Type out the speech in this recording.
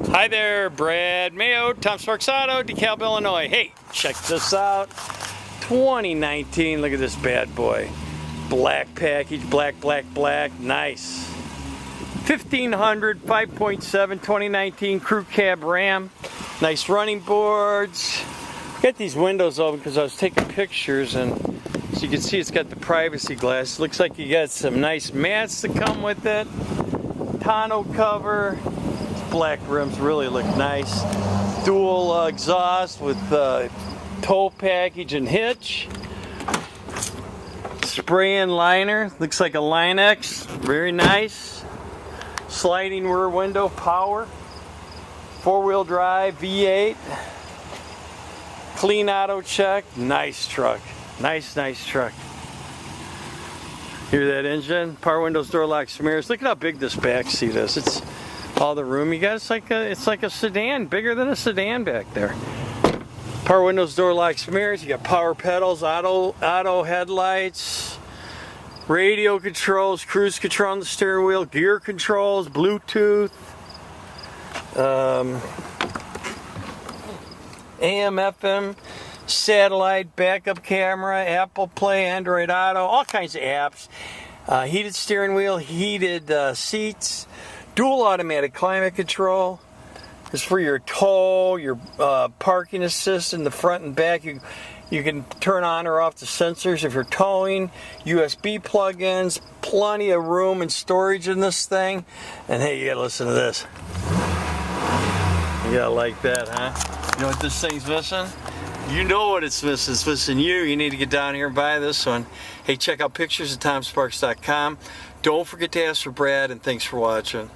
Hi there, Brad Mayo, Tom Sparks Auto, DeKalb, Illinois. Hey, check this out. 2019, look at this bad boy. Black package, black, nice. 1500, 5.7, 2019 Crew Cab Ram. Nice running boards. Got these windows open because I was taking pictures, and so you can see it's got the privacy glass. Looks like you got some nice mats that come with it. Tonneau cover. Black rims really look nice. Dual exhaust with tow package and hitch. Spray-in liner, looks like a Line-X, very nice. Sliding rear window, power. Four-wheel drive, V8. Clean auto check, nice truck. Nice truck. Hear that engine? Power windows, door locks, mirrors. Look at how big this back seat is. It's all the room you got. It's like a sedan, bigger than a sedan back there. Power windows, door locks, mirrors. You got power pedals, auto headlights, radio controls, cruise control on the steering wheel, gear controls, Bluetooth, AM, FM, satellite, backup camera, Apple Play, Android Auto, all kinds of apps. Heated steering wheel, heated seats. Dual automatic climate control. It's for your tow, your parking assist in the front and back. You can turn on or off the sensors if you're towing. USB plug-ins, plenty of room and storage in this thing. And hey, you gotta listen to this. You gotta like that, huh? You know what this thing's missing? You know what it's missing. It's missing you. You need to get down here and buy this one. Hey, check out pictures at TomSparks.com. Don't forget to ask for Brad, and thanks for watching.